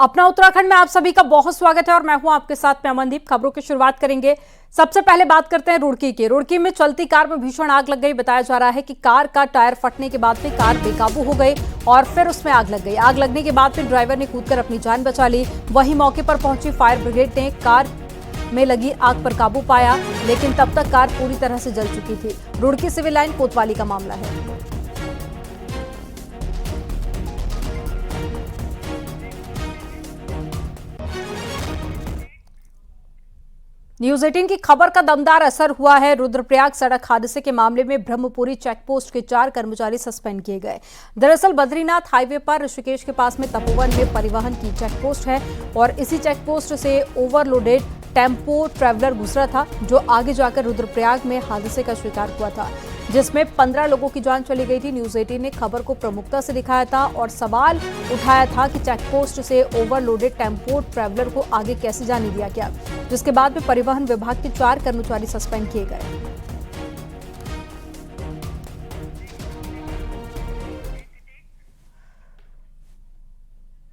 अपना उत्तराखंड में आप सभी का बहुत स्वागत है और मैं हूं आपके साथ में अमनदीप। खबरों की शुरुआत करेंगे। सबसे पहले बात करते हैं रुड़की की। रुड़की में चलती कार में भीषण आग लग गई। बताया जा रहा है कि कार का टायर फटने के बाद में कार बेकाबू हो गई और फिर उसमें आग लग गई। आग लगने के बाद में ड्राइवर ने कूदकर अपनी जान बचा ली। वहीं मौके पर पहुंची फायर ब्रिगेड ने कार में लगी आग पर काबू पाया, लेकिन तब तक कार पूरी तरह से जल चुकी थी। रुड़की सिविल लाइन कोतवाली का मामला है। न्यूज 18 की खबर का दमदार असर हुआ है। रुद्रप्रयाग सड़क हादसे के मामले में ब्रह्मपुरी चेकपोस्ट के 4 कर्मचारी सस्पेंड किए गए। दरअसल बद्रीनाथ हाईवे पर ऋषिकेश के पास में तपोवन में परिवहन की चेकपोस्ट है और इसी चेकपोस्ट से ओवरलोडेड टेम्पो ट्रैवलर गुजरा था, जो आगे जाकर रुद्रप्रयाग में हादसे का शिकार हुआ था, जिसमें 15 लोगों की जान चली गई थी। न्यूज 18 ने खबर को प्रमुखता से दिखाया था और सवाल उठाया था कि चेकपोस्ट से ओवरलोडेड टेम्पो ट्रैवलर को आगे कैसे जाने दिया गया, जिसके बाद में परिवहन विभाग के 4 कर्मचारी सस्पेंड किए गए।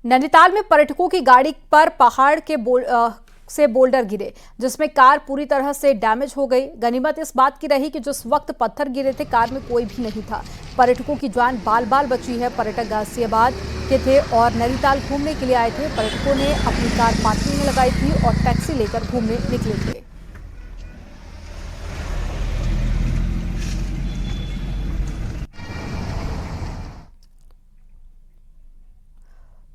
नैनीताल में पर्यटकों की गाड़ी पर पहाड़ के से बोल्डर गिरे, जिसमें कार पूरी तरह से डैमेज हो गई। गनीमत इस बात की रही कि जिस वक्त पत्थर गिरे थे कार में कोई भी नहीं था। पर्यटकों की जान बाल बाल बची है। पर्यटक गाजियाबाद के थे और नैनीताल घूमने के लिए आए थे। पर्यटकों ने अपनी कार पार्किंग में लगाई थी और टैक्सी लेकर घूमने निकले थे।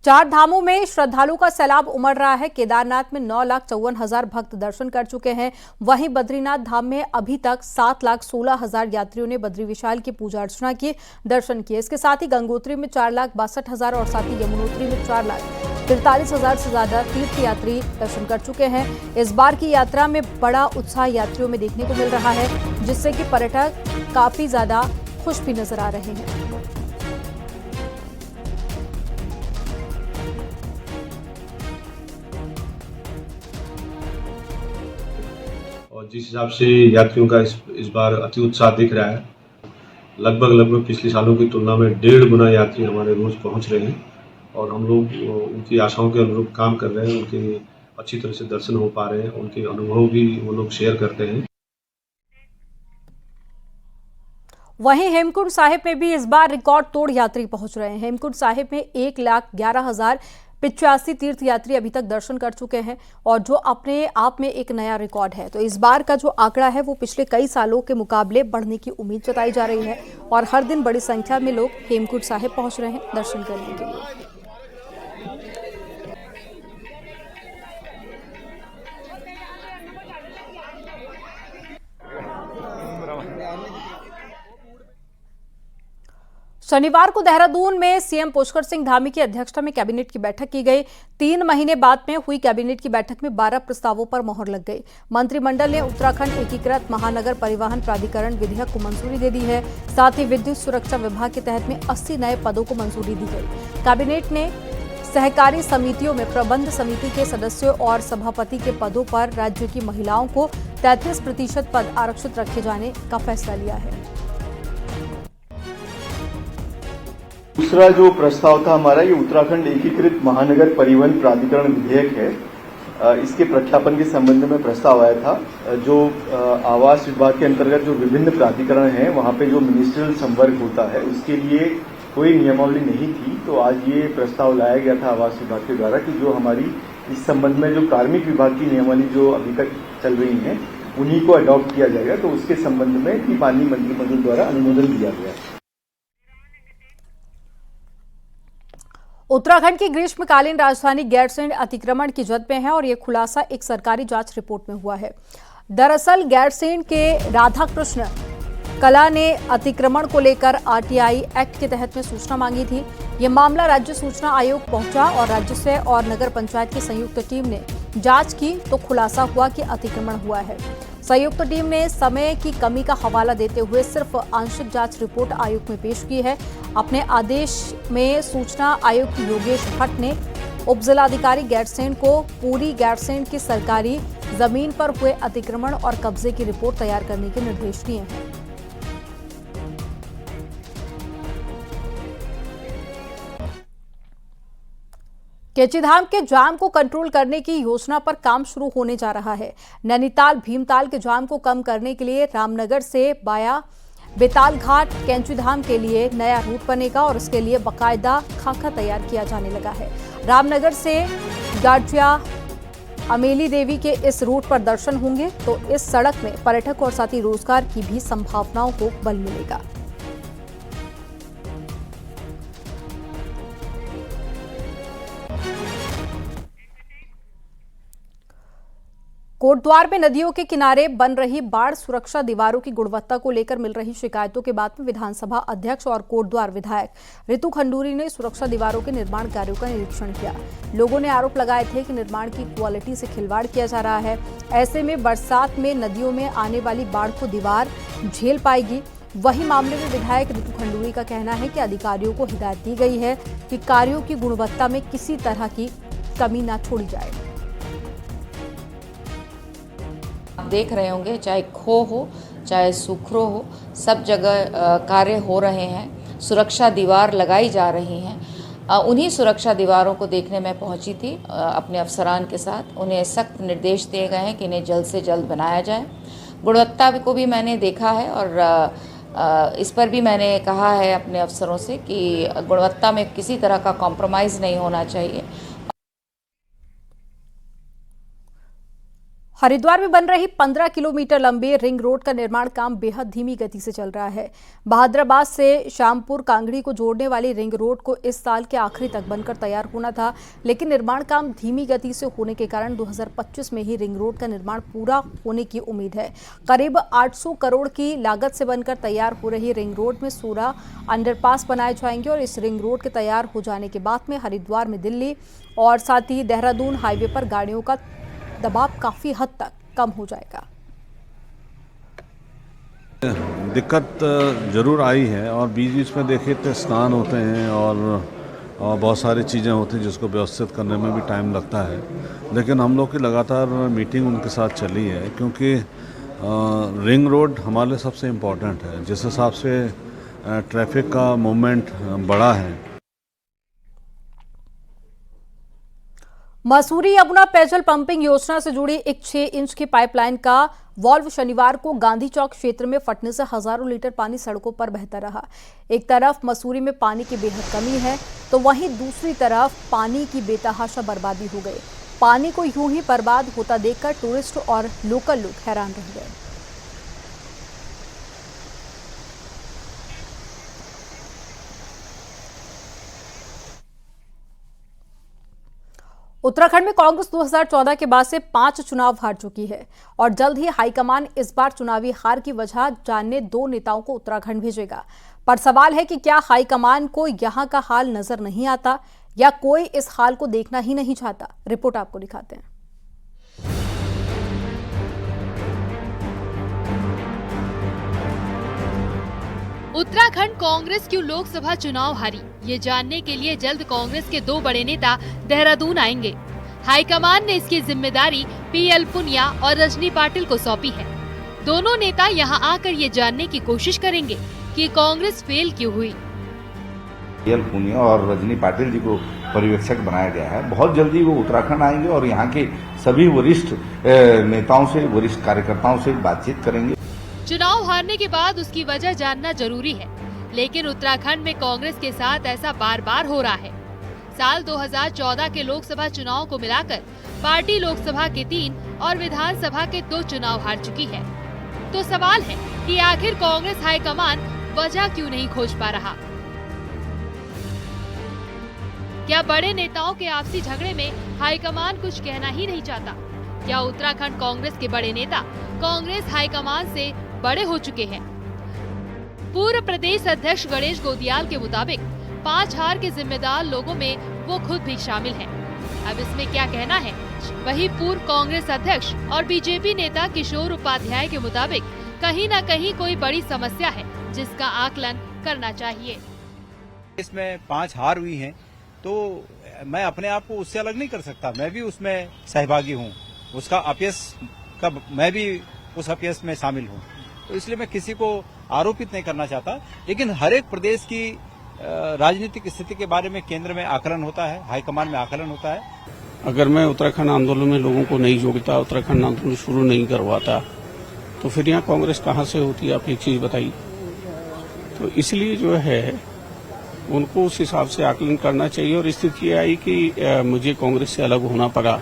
चार धामों में श्रद्धालुओं का सैलाब उमड़ रहा है। केदारनाथ में 9,54,000 भक्त दर्शन कर चुके हैं। वहीं बद्रीनाथ धाम में अभी तक 7,16,000 यात्रियों ने बद्री विशाल की पूजा अर्चना की, दर्शन किए। इसके साथ ही गंगोत्री में 4,62,000 और साथ ही यमुनोत्री में 4,43,000 से ज्यादा तीर्थ यात्री दर्शन कर चुके हैं। इस बार की यात्रा में बड़ा उत्साह यात्रियों में देखने को मिल रहा है, जिससे कि पर्यटक काफी ज्यादा खुश भी नजर आ रहे हैं। और जिस हिसाब से यात्रियों का इस बार अति उत्साह दिख रहा है, लगभग पिछले सालों की तुलना में 1.5 गुना यात्री हमारे रोज पहुंच रहे हैं और हम लोग उनकी आशाओं के अनुरूप काम कर रहे हैं। उनके अच्छी तरह से दर्शन हो पा रहे हैं, उनके अनुभव भी वो लोग शेयर करते हैं। वहीं हेमकुंड साहिब में भी इस बार रिकॉर्ड तोड़ यात्री पहुंच रहे हैं। हेमकुंड साहिब में 1,11,085 तीर्थ यात्री अभी तक दर्शन कर चुके हैं और जो अपने आप में एक नया रिकॉर्ड है। तो इस बार का जो आंकड़ा है वो पिछले कई सालों के मुकाबले बढ़ने की उम्मीद जताई जा रही है और हर दिन बड़ी संख्या में लोग हेमकुंड साहिब पहुंच रहे हैं दर्शन करने के लिए। शनिवार को देहरादून में सीएम पुष्कर सिंह धामी की अध्यक्षता में कैबिनेट की बैठक की गई। 3 महीने बाद में हुई कैबिनेट की बैठक में 12 प्रस्तावों पर मोहर लग गई। मंत्रिमंडल ने उत्तराखंड एकीकृत महानगर परिवहन प्राधिकरण विधेयक को मंजूरी दे दी है। साथ ही विद्युत सुरक्षा विभाग के तहत में 80 नए पदों को मंजूरी दी गई। कैबिनेट ने सहकारी समितियों में प्रबंध समिति के सदस्यों और सभापति के पदों पर राज्य की महिलाओं को 33% पद आरक्षित रखे जाने का फैसला लिया है। दूसरा जो प्रस्ताव था हमारा, ये उत्तराखंड एकीकृत महानगर परिवहन प्राधिकरण विधेयक है। इसके प्रख्यापन के संबंध में प्रस्ताव आया था। जो आवास विभाग के अंतर्गत जो विभिन्न प्राधिकरण हैं, वहां पे जो मिनिस्ट्रियल संवर्ग होता है, उसके लिए कोई नियमावली नहीं थी। तो आज ये प्रस्ताव लाया गया था आवास विभाग के द्वारा कि जो हमारी इस संबंध में जो कार्मिक विभाग की नियमावली जो अभी तक चल रही है, उन्हीं को अडॉप्ट किया जाएगा। तो उसके संबंध में कि माननीय मंत्रिमंडल द्वारा अनुमोदन दिया गया। उत्तराखंड की ग्रीष्मकालीन राजधानी गैरसैंण अतिक्रमण की जद में है और यह खुलासा एक सरकारी जांच रिपोर्ट में हुआ है। दरअसल गैरसैंण के राधाकृष्ण कला ने अतिक्रमण को लेकर आरटीआई एक्ट के तहत में सूचना मांगी थी। यह मामला राज्य सूचना आयोग पहुंचा और राज्य और नगर पंचायत की संयुक्त टीम ने जांच की तो खुलासा हुआ कि अतिक्रमण हुआ है। संयुक्त टीम ने समय की कमी का हवाला देते हुए सिर्फ आंशिक जांच रिपोर्ट आयोग में पेश की है। अपने आदेश में सूचना आयुक्त योगेश भट्ट ने उप जिलाधिकारी गैरसैंण को पूरी गैरसैंण की सरकारी जमीन पर हुए अतिक्रमण और कब्जे की रिपोर्ट तैयार करने के निर्देश दिए हैं। कैंचीधाम के जाम को कंट्रोल करने की योजना पर काम शुरू होने जा रहा है। नैनीताल भीमताल के जाम को कम करने के लिए रामनगर से बाया बेताल घाट कैंचीधाम के लिए नया रूट बनेगा और इसके लिए बाकायदा खाका तैयार किया जाने लगा है। रामनगर से गाजिया अमेली देवी के इस रूट पर दर्शन होंगे तो इस सड़क में पर्यटक और साथ ही रोजगार की भी संभावनाओं को बल मिलेगा। कोटद्वार में नदियों के किनारे बन रही बाढ़ सुरक्षा दीवारों की गुणवत्ता को लेकर मिल रही शिकायतों के बाद में विधानसभा अध्यक्ष और कोटद्वार विधायक रितु खंडूरी ने सुरक्षा दीवारों के निर्माण कार्यों का निरीक्षण किया। लोगों ने आरोप लगाए थे कि निर्माण की क्वालिटी से खिलवाड़ किया जा रहा है। ऐसे में बरसात में नदियों में आने वाली बाढ़ को दीवार झेल पाएगी। वही मामले में विधायक रितु खंडूरी का कहना है कि अधिकारियों को हिदायत दी गई है कि कार्यों की गुणवत्ता में किसी तरह की कमी न छोड़ी जाए। देख रहे होंगे, चाहे खो हो चाहे सुखरो हो, सब जगह कार्य हो रहे हैं। सुरक्षा दीवार लगाई जा रही हैं। उन्हीं सुरक्षा दीवारों को देखने मैं पहुंची थी अपने अफसरान के साथ। उन्हें सख्त निर्देश दिए गए हैं कि इन्हें जल्द से जल्द बनाया जाए। गुणवत्ता को भी मैंने देखा है और इस पर भी मैंने कहा है अपने अफसरों से कि गुणवत्ता में किसी तरह का कॉम्प्रोमाइज़ नहीं होना चाहिए। हरिद्वार में बन रही 15 किलोमीटर लंबी रिंग रोड का निर्माण काम बेहद धीमी गति से चल रहा है। बहादुराबाद से श्यामपुर कांगड़ी को जोड़ने वाली रिंग रोड को इस साल के आखिरी तक बनकर तैयार होना था, लेकिन निर्माण काम धीमी गति से होने के कारण 2025 में ही रिंग रोड का निर्माण पूरा होने की उम्मीद है। करीब 800 करोड़ की लागत से बनकर तैयार हो रही रिंग रोड में 16 अंडरपास बनाए जाएंगे और इस रिंग रोड के तैयार हो जाने के बाद में हरिद्वार में दिल्ली और साथ ही देहरादून हाईवे पर गाड़ियों का दबाव काफी हद तक कम हो जाएगा। दिक्कत जरूर आई है और बीच बीच में देखिए तो स्नान होते हैं और बहुत सारी चीज़ें होती हैं जिसको व्यवस्थित करने में भी टाइम लगता है, लेकिन हम लोग की लगातार मीटिंग उनके साथ चली है क्योंकि रिंग रोड हमारे लिए सबसे इम्पोर्टेंट है। जिस हिसाब से ट्रैफिक का मूवमेंट बढ़ा है। मसूरी यमुना पेयजल पंपिंग योजना से जुड़ी एक 6 इंच की पाइपलाइन का वॉल्व शनिवार को गांधी चौक क्षेत्र में फटने से हजारों लीटर पानी सड़कों पर बहता रहा। एक तरफ मसूरी में पानी की बेहद कमी है तो वहीं दूसरी तरफ पानी की बेतहाशा बर्बादी हो गई। पानी को यूं ही बर्बाद होता देखकर टूरिस्ट और लोकल लोग हैरान रह गए। उत्तराखंड में कांग्रेस 2014 के बाद से 5 चुनाव हार चुकी है और जल्द ही हाईकमान इस बार चुनावी हार की वजह जानने 2 नेताओं को उत्तराखंड भेजेगा। पर सवाल है कि क्या हाईकमान को यहां का हाल नजर नहीं आता या कोई इस हाल को देखना ही नहीं चाहता। रिपोर्ट आपको दिखाते हैं। उत्तराखंड कांग्रेस क्यों लोकसभा चुनाव हारी, ये जानने के लिए जल्द कांग्रेस के 2 बड़े नेता देहरादून आएंगे। हाईकमान ने इसकी जिम्मेदारी पीएल पुनिया और रजनी पाटिल को सौंपी है। दोनों नेता यहां आकर ये जानने की कोशिश करेंगे कि कांग्रेस फेल क्यों हुई। पीएल पुनिया और रजनी पाटिल जी को पर्यवेक्षक बनाया गया है। बहुत जल्दी वो उत्तराखंड आएंगे और यहाँ के सभी वरिष्ठ नेताओं से, वरिष्ठ कार्यकर्ताओं से बातचीत करेंगे। चुनाव हारने के बाद उसकी वजह जानना जरूरी है, लेकिन उत्तराखंड में कांग्रेस के साथ ऐसा बार बार हो रहा है। साल 2014 के लोकसभा चुनाव को मिलाकर पार्टी लोकसभा के 3 और विधानसभा के 2 चुनाव हार चुकी है। तो सवाल है कि आखिर कांग्रेस हाईकमान वजह क्यों नहीं खोज पा रहा। क्या बड़े नेताओं के आपसी झगड़े में हाईकमान कुछ कहना ही नहीं चाहता? क्या उत्तराखंड कांग्रेस के बड़े नेता कांग्रेस हाईकमान से बड़े हो चुके हैं? पूर्व प्रदेश अध्यक्ष गणेश गोदियाल के मुताबिक 5 हार के जिम्मेदार लोगों में वो खुद भी शामिल हैं। अब इसमें क्या कहना है? वही पूर्व कांग्रेस अध्यक्ष और बीजेपी नेता किशोर उपाध्याय के मुताबिक कहीं न कहीं कोई बड़ी समस्या है जिसका आकलन करना चाहिए। इसमें 5 हार हुई हैं, तो मैं अपने आप को उससे अलग नहीं कर सकता। मैं भी उसमें सहभागी हूँ, उसका अपयश का मैं भी उस अपयश में शामिल हूँ। तो इसलिए मैं किसी को आरोपित नहीं करना चाहता, लेकिन हर एक प्रदेश की राजनीतिक स्थिति के बारे में केंद्र में आकलन होता है, हाईकमान में आकलन होता है। अगर मैं उत्तराखंड आंदोलन में लोगों को नहीं जोड़ता, उत्तराखंड आंदोलन शुरू नहीं करवाता, तो फिर यहाँ कांग्रेस कहाँ से होती है? आप एक चीज बताइए। तो इसलिए जो है उनको उस हिसाब से आकलन करना चाहिए और स्थिति आई कि मुझे कांग्रेस से अलग होना पड़ा।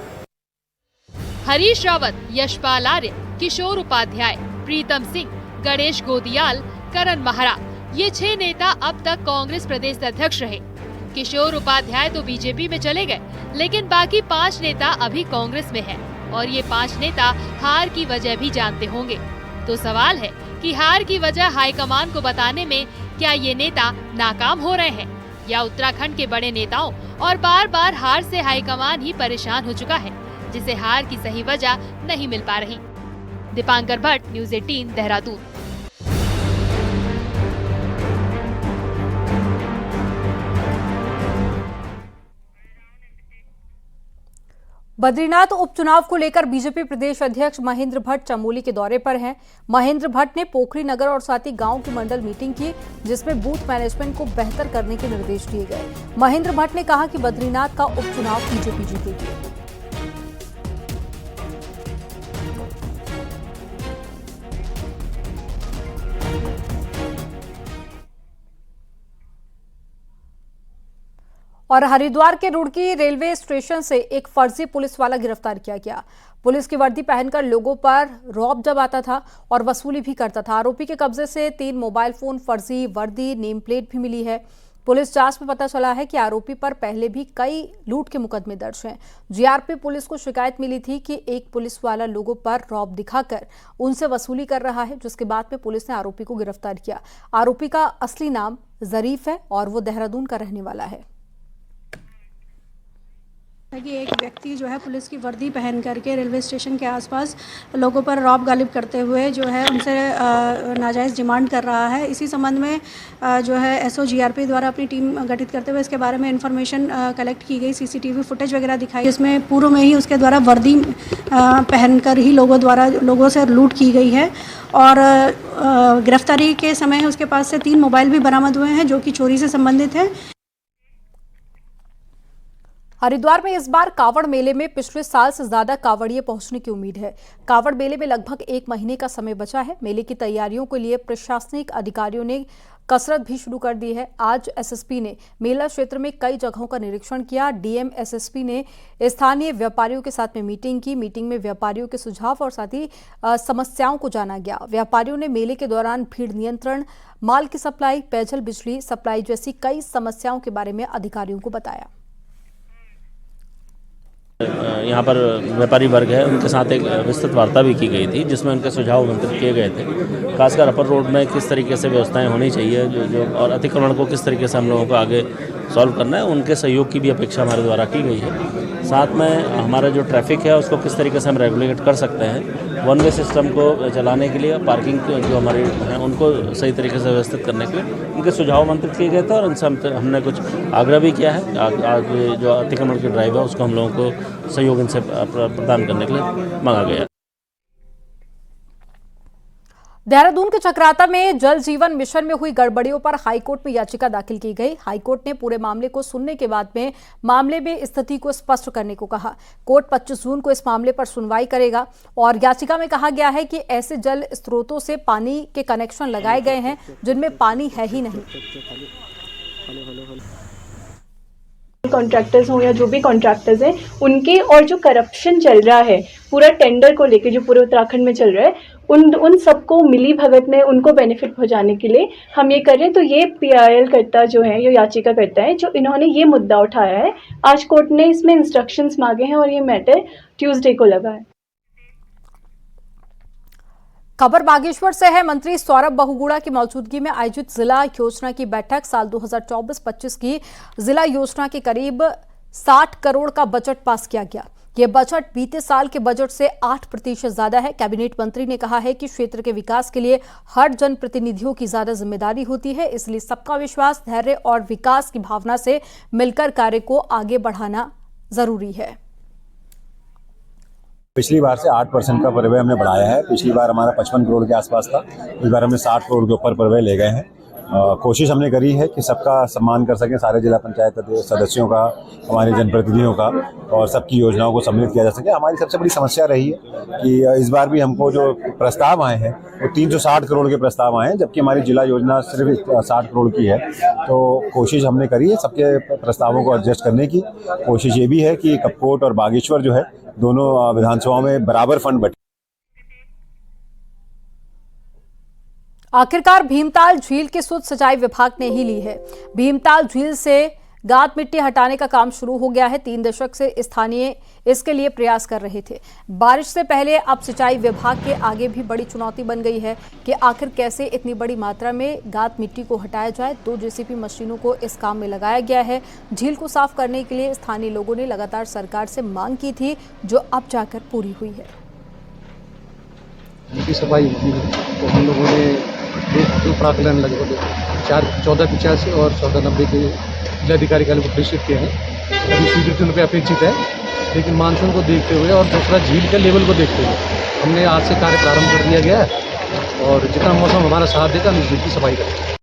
हरीश रावत, यशपाल आर्य, किशोर उपाध्याय, प्रीतम सिंह, गणेश गोदियाल, करण महरा, ये 6 नेता अब तक कांग्रेस प्रदेश अध्यक्ष रहे। किशोर उपाध्याय तो बीजेपी में चले गए, लेकिन बाकी 5 नेता अभी कांग्रेस में हैं और ये 5 नेता हार की वजह भी जानते होंगे। तो सवाल है कि हार की वजह हाईकमान को बताने में क्या ये नेता नाकाम हो रहे हैं या उत्तराखंड के बड़े नेताओं और बार बार हार से हाईकमान ही परेशान हो चुका है, जिसे हार की सही वजह नहीं मिल पा रही। दीपांकर भट्ट, न्यूज़ 18, देहरादून। बद्रीनाथ उपचुनाव को लेकर बीजेपी प्रदेश अध्यक्ष महेंद्र भट्ट चमोली के दौरे पर हैं। महेंद्र भट्ट ने पोखरी नगर और साथ ही गांव की मंडल मीटिंग की, जिसमें बूथ मैनेजमेंट को बेहतर करने के निर्देश दिए गए। महेंद्र भट्ट ने कहा कि बद्रीनाथ का उपचुनाव बीजेपी जीतेगी। और हरिद्वार के रुड़की रेलवे स्टेशन से एक फर्जी पुलिस वाला गिरफ्तार किया गया। पुलिस की वर्दी पहनकर लोगों पर रौब जमाता था और वसूली भी करता था। आरोपी के कब्जे से 3 मोबाइल फोन, फर्जी वर्दी, नेम प्लेट भी मिली है। पुलिस जांच में पता चला है कि आरोपी पर पहले भी कई लूट के मुकदमे दर्ज हैं। जीआरपी पुलिस को शिकायत मिली थी कि एक पुलिस वाला लोगों पर रौब दिखाकर उनसे वसूली कर रहा है, जिसके बाद में पुलिस ने आरोपी को गिरफ्तार किया। आरोपी का असली नाम जरीफ है और वो देहरादून का रहने वाला है। कि एक व्यक्ति जो है पुलिस की वर्दी पहन करके रेलवे स्टेशन के आसपास लोगों पर रौब गालिब करते हुए जो है उनसे नाजायज़ डिमांड कर रहा है। इसी संबंध में जो है एसओ जीआरपी द्वारा अपनी टीम गठित करते हुए इसके बारे में इंफॉर्मेशन कलेक्ट की गई, सीसीटीवी फुटेज वगैरह दिखाई। इसमें पूर्व में ही उसके द्वारा वर्दी पहनकर ही लोगों से लूट की गई है और गिरफ्तारी के समय उसके पास से 3 मोबाइल भी बरामद हुए हैं जो कि चोरी से संबंधित है। हरिद्वार में इस बार कावड़ मेले में पिछले साल से ज्यादा कावड़िए पहुंचने की उम्मीद है। कावड़ मेले में लगभग 1 महीने का समय बचा है। मेले की तैयारियों के लिए प्रशासनिक अधिकारियों ने कसरत भी शुरू कर दी है। आज एसएसपी ने मेला क्षेत्र में कई जगहों का निरीक्षण किया। डीएम एसएसपी ने स्थानीय व्यापारियों के साथ में मीटिंग की। मीटिंग में व्यापारियों के सुझाव और साथ ही समस्याओं को जाना गया। व्यापारियों ने मेले के दौरान भीड़ नियंत्रण, माल की सप्लाई, पेयजल बिजली सप्लाई जैसी कई समस्याओं के बारे में अधिकारियों को बताया। यहाँ पर व्यापारी वर्ग है, उनके साथ एक विस्तृत वार्ता भी की गई थी, जिसमें उनके सुझाव आमंत्रित किए गए थे। खासकर अपर रोड में किस तरीके से व्यवस्थाएं होनी चाहिए जो और अतिक्रमण को किस तरीके से हम लोगों को आगे सॉल्व करना है, उनके सहयोग की भी अपेक्षा हमारे द्वारा की गई है। साथ में हमारा जो ट्रैफिक है उसको किस तरीके से हम रेगुलेट कर सकते हैं, वन वे सिस्टम को चलाने के लिए, पार्किंग जो हमारे हैं उनको सही तरीके से व्यवस्थित करने के लिए उनके सुझाव आमंत्रित किए गए थे और उनसे हमने कुछ आग्रह भी किया है। आज जो अतिक्रमण की ड्राइव है उसको हम लोगों को सहयोग इनसे प्रदान करने के लिए मांगा गया। देहरादून के चक्राता में जल जीवन मिशन में हुई गड़बड़ियों पर हाईकोर्ट में याचिका दाखिल की गई। हाईकोर्ट ने पूरे मामले को सुनने के बाद में मामले में स्थिति को स्पष्ट करने को कहा। कोर्ट 25 जून को इस मामले पर सुनवाई करेगा और याचिका में कहा गया है कि ऐसे जल स्रोतों से पानी के कनेक्शन लगाए गए हैं जिनमें पानी है ही नहीं। कॉन्ट्रैक्टर्स हों या जो भी कॉन्ट्रैक्टर्स हैं उनके, और जो करप्शन चल रहा है पूरा टेंडर को लेके जो पूरे उत्तराखंड में चल रहा है, उन सबको मिली भगत में उनको बेनिफिट पहुंचाने के लिए हम ये कर रहे हैं। तो ये पीआईएल करता जो है, ये याचिका करता है जो इन्होंने ये मुद्दा उठाया है। आज कोर्ट ने इसमें इंस्ट्रक्शंस मांगे हैं और ये मैटर ट्यूसडे को लगा है। खबर बागेश्वर से है। मंत्री सौरभ बहुगुणा की मौजूदगी में आयोजित जिला योजना की बैठक, साल 2024-25 की जिला योजना के करीब 60 करोड़ का बजट पास किया गया। यह बजट बीते साल के बजट से 8% ज्यादा है। कैबिनेट मंत्री ने कहा है कि क्षेत्र के विकास के लिए हर जनप्रतिनिधियों की ज्यादा जिम्मेदारी होती है, इसलिए सबका विश्वास, धैर्य और विकास की भावना से मिलकर कार्य को आगे बढ़ाना जरूरी है। पिछली बार से 8% का परवय हमने बढ़ाया है। पिछली बार हमारा 55 करोड़ के आसपास था, इस बार हमने 60 करोड़ के ऊपर परवय ले गए हैं कोशिश हमने करी है कि सबका सम्मान कर सकें, सारे जिला पंचायत सदस्यों का, हमारे जनप्रतिनिधियों का, और सबकी योजनाओं को सम्मिलित किया जा सके। हमारी सबसे बड़ी समस्या रही है कि इस बार भी हमको जो प्रस्ताव आए हैं वो 360 करोड़ के प्रस्ताव आए हैं, जबकि हमारी जिला योजना सिर्फ 60 करोड़ की है। तो कोशिश हमने करी है सबके प्रस्तावों को एडजस्ट करने की। कोशिश ये भी है कि कपकोट और बागेश्वर जो है दोनों विधानसभाओं में बराबर फंड बटे। आखिरकार भीमताल झील की सुध सिंचाई विभाग ने ही ली है। भीमताल झील से गाद मिट्टी हटाने का काम शुरू हो गया है। 3 दशक से स्थानीय इसके लिए प्रयास कर रहे थे। बारिश से पहले अब सिंचाई विभाग के आगे भी बड़ी चुनौती बन गई है कि आखिर कैसे इतनी बड़ी मात्रा में गाद मिट्टी को हटाया जाए। 2 जेसीबी मशीनों को इस काम में लगाया गया है। झील को साफ करने के लिए स्थानीय लोगों ने लगातार सरकार से मांग की थी, जो अब जाकर पूरी हुई है। की सफाई होती है तो हम लोगों ने दो प्राकलन लगभग 1485 और 1490 के जिलाधिकारी कार्यालय को प्रेषित किए हैं। अभी स्वीकृति उन पर अपेक्षित है, लेकिन मानसून को देखते हुए और दूसरा झील के लेवल को देखते हुए हमने आज से कार्य प्रारंभ कर दिया गया है और जितना मौसम हमारा साथ देगा हम इस झील की सफाई करेंगे।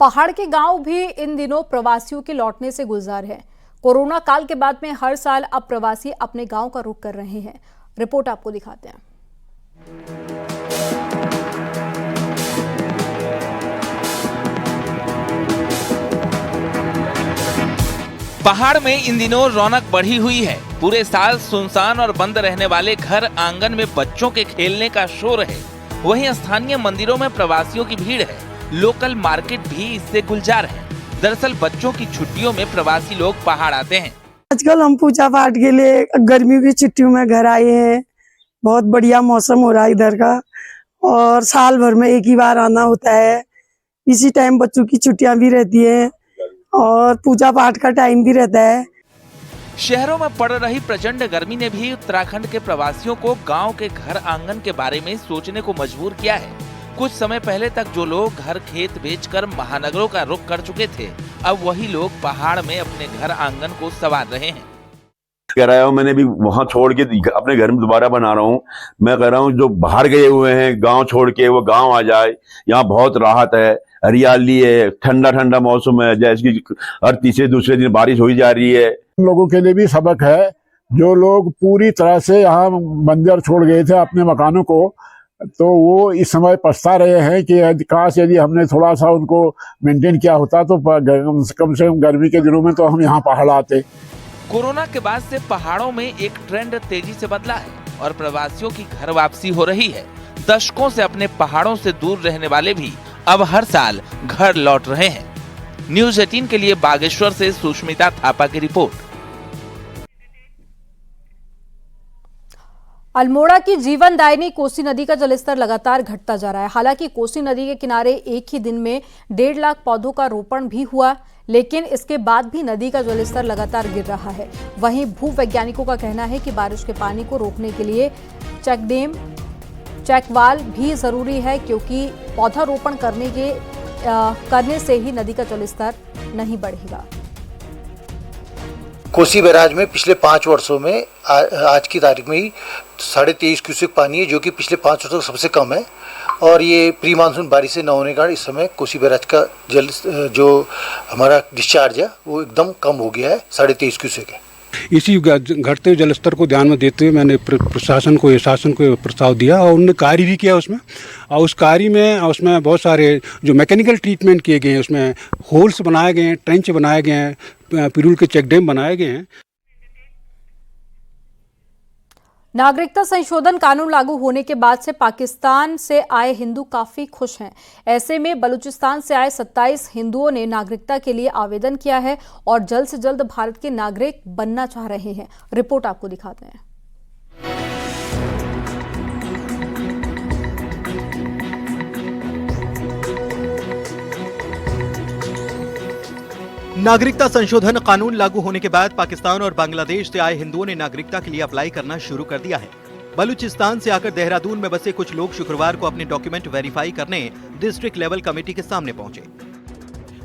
पहाड़ के गांव भी इन दिनों प्रवासियों के लौटने से गुलजार हैं। कोरोना काल के बाद में हर साल अब प्रवासी अपने गांव का रुख कर रहे हैं। रिपोर्ट आपको दिखाते हैं। पहाड़ में इन दिनों रौनक बढ़ी हुई है। पूरे साल सुनसान और बंद रहने वाले घर आंगन में बच्चों के खेलने का शोर है। वहीं स्थानीय मंदिरों में प्रवासियों की भीड़ है। लोकल मार्केट भी इससे गुलजार है। दरअसल बच्चों की छुट्टियों में प्रवासी लोग पहाड़ आते हैं। आजकल हम पूजा पाठ के लिए गर्मियों की छुट्टियों में घर आए हैं। बहुत बढ़िया मौसम हो रहा है इधर का और साल भर में एक ही बार आना होता है। इसी टाइम बच्चों की छुट्टियां भी रहती हैं और पूजा पाठ का टाइम भी रहता है। शहरों में पड़ रही प्रचंड गर्मी ने भी उत्तराखंड के प्रवासियों को गांव के घर आंगन के बारे में सोचने को मजबूर किया है। कुछ समय पहले तक जो लोग घर खेत बेचकर महानगरों का रुख कर चुके थे, अब वही लोग पहाड़ में अपने घर आंगन को संवार रहे हैं। कह रहा हूँ मैंने भी वहाँ छोड़ के अपने घर में दोबारा बना रहा हूँ। मैं कह रहा हूँ जो बाहर गए हुए हैं गांव छोड़ के वो गांव आ जाए। यहाँ बहुत राहत है, हरियाली है, ठंडा ठंडा मौसम है, जैसे कि हर तीसरे दूसरे दिन बारिश हो ही जा रही है। हम लोगों के लिए भी सबक है। जो लोग पूरी तरह से यहाँ बंजर छोड़ गए थे अपने मकानों को, तो वो इस समय पछता रहे हैं कि काश यदि हमने थोड़ा सा उनको मेंटेन किया होता तो कम से कम गर्मी के दिनों में तो हम यहाँ पहाड़ आते। कोरोना के बाद से पहाड़ों में एक ट्रेंड तेजी से बदला है और प्रवासियों की घर वापसी हो रही है। दशकों से अपने पहाड़ों से दूर रहने वाले भी अब हर साल घर लौट रहे हैं। न्यूज़ 18 के लिए बागेश्वर से सुष्मिता थापा की रिपोर्ट। अल्मोड़ा की जीवनदायिनी कोसी नदी का जलस्तर लगातार घटता जा रहा है। हालांकि कोसी नदी के किनारे एक ही दिन में 1.5 लाख पौधों का रोपण भी हुआ, लेकिन इसके बाद भी नदी का जलस्तर लगातार गिर रहा है। वहीं भूवैज्ञानिकों का कहना है कि बारिश के पानी को रोकने के लिए चेकडैम, चेकवाल भी जरूरी है, क्योंकि पौधारोपण करने से ही नदी का जलस्तर नहीं बढ़ेगा। कोसी बैराज में पिछले 5 वर्षों में आज की तारीख में ही 23.5 क्यूसेक पानी है, जो कि पिछले 5 वर्षों का सबसे कम है। और ये प्री मानसून बारिश से न होने के कारण इस समय कोसी बैराज का जल जो हमारा डिस्चार्ज है वो एकदम कम हो गया है, 23.5 क्यूसेक है। इसी घटते हुए जलस्तर को ध्यान में देते हुए मैंने प्रशासन को शासन को प्रस्ताव दिया और उन्होंने कार्य भी किया उसमें। और उस कार्य में उसमें बहुत सारे जो मैकेनिकल ट्रीटमेंट किए गए हैं, उसमें होल्स बनाए गए हैं, ट्रेंच बनाए गए हैं, पिरूल के चेक डैम बनाए गए हैं। नागरिकता संशोधन कानून लागू होने के बाद से पाकिस्तान से आए हिंदू काफी खुश हैं। ऐसे में बलूचिस्तान से आए 27 हिंदुओं ने नागरिकता के लिए आवेदन किया है और जल्द से जल्द भारत के नागरिक बनना चाह रहे हैं। रिपोर्ट आपको दिखाते हैं। नागरिकता संशोधन कानून लागू होने के बाद पाकिस्तान और बांग्लादेश से आए हिंदुओं ने नागरिकता के लिए अप्लाई करना शुरू कर दिया है। बलूचिस्तान से आकर देहरादून में बसे कुछ लोग शुक्रवार को अपने डॉक्यूमेंट वेरीफाई करने डिस्ट्रिक्ट लेवल कमेटी के सामने पहुंचे।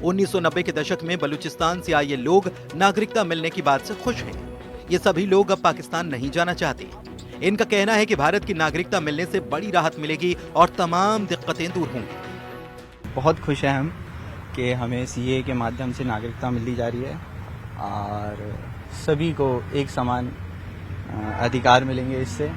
1990 के दशक में बलूचिस्तान से आए ये लोग नागरिकता मिलने की बात से खुश हैं। ये सभी लोग अब पाकिस्तान नहीं जाना चाहते। इनका कहना है कि भारत की नागरिकता मिलने से बड़ी राहत मिलेगी और तमाम दिक्कतें दूर होंगी। बहुत खुश हैं हम कि हमें सीए के माध्यम से नागरिकता मिलती जा रही है और सभी को एक समान अधिकार मिलेंगे इससे,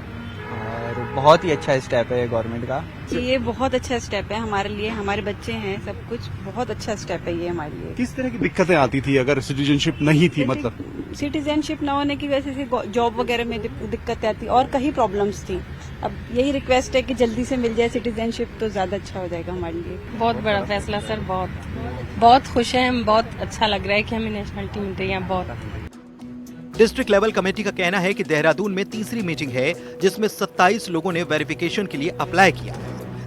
और बहुत ही अच्छा स्टेप है गवर्नमेंट का। ये बहुत अच्छा स्टेप है हमारे लिए, हमारे बच्चे हैं, सब कुछ बहुत अच्छा स्टेप है ये हमारे लिए। किस तरह की दिक्कतें आती थी अगर सिटीजनशिप नहीं थी? मतलब सिटीजनशिप न होने की वजह से जॉब वगैरह में दिक्कतें आती और कई प्रॉब्लम्स थी। अब यही रिक्वेस्ट है कि जल्दी से मिल जाए सिटीजनशिप तो ज्यादा अच्छा हो जाएगा हमारे लिए। बहुत बड़ा फैसला सर, बहुत खुश हैं हम, बहुत अच्छा लग रहा है कि हमें नेशनलिटी मिल रही है। बहुत डिस्ट्रिक्ट लेवल कमेटी का कहना है कि देहरादून में तीसरी मीटिंग है जिसमें 27 लोगों ने वेरिफिकेशन के लिए अप्लाई किया।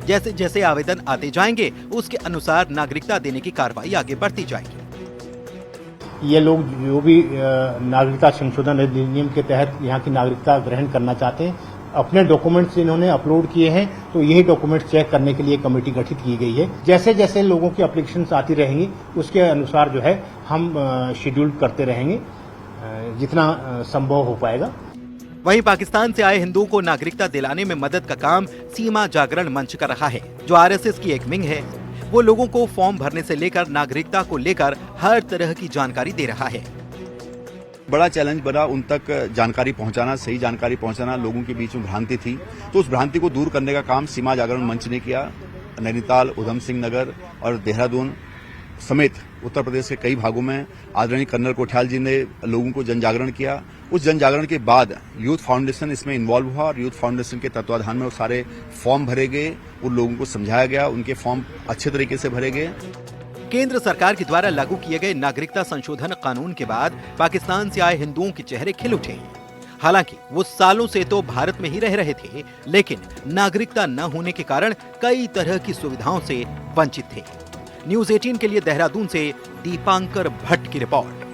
जैसे जैसे आवेदन आते जाएंगे उसके अनुसार नागरिकता देने की कार्रवाई आगे बढ़ती जाएगी। ये लोग जो भी नागरिकता संशोधन अधिनियम के तहत यहाँ की नागरिकता ग्रहण करना चाहते हैं, अपने डॉक्यूमेंट्स इन्होंने अपलोड किए हैं, तो यही डॉक्यूमेंट्स चेक करने के लिए कमेटी गठित की गई है। जैसे जैसे लोगों की एप्लीकेशंस आती रहेंगी उसके अनुसार जो है हम शेड्यूल करते रहेंगे जितना संभव हो पाएगा। वहीं पाकिस्तान से आए हिंदुओं को नागरिकता दिलाने में मदद का काम सीमा जागरण मंच कर रहा है, जो आरएसएस की एक विंग है। वो लोगों को फॉर्म भरने से लेकर नागरिकता को लेकर हर तरह की जानकारी दे रहा है। बड़ा चैलेंज बना उन तक जानकारी पहुंचाना, सही जानकारी पहुंचाना। लोगों के बीच में भ्रांति थी, तो उस भ्रांति को दूर करने का काम सीमा जागरण मंच ने किया। नैनीताल, उधम सिंह नगर और देहरादून समेत उत्तर प्रदेश के कई भागों में आदरणीय कर्नल कोठियाल जी ने लोगों को जन जागरण किया। उस जन जागरण के बाद यूथ फाउंडेशन इसमें इन्वॉल्व हुआ और यूथ फाउंडेशन के तत्वाधान में वो सारे फॉर्म भरे गए, उन लोगों को समझाया गया, उनके फॉर्म अच्छे तरीके से भरे गए। केंद्र सरकार के द्वारा लागू किए गए नागरिकता संशोधन कानून के बाद पाकिस्तान से आए हिंदुओं के चेहरे खिल उठे। हालांकि वो सालों से तो भारत में ही रह रहे थे, लेकिन नागरिकता न होने के कारण कई तरह की सुविधाओं से वंचित थे। न्यूज़ 18 के लिए देहरादून से दीपांकर भट्ट की रिपोर्ट।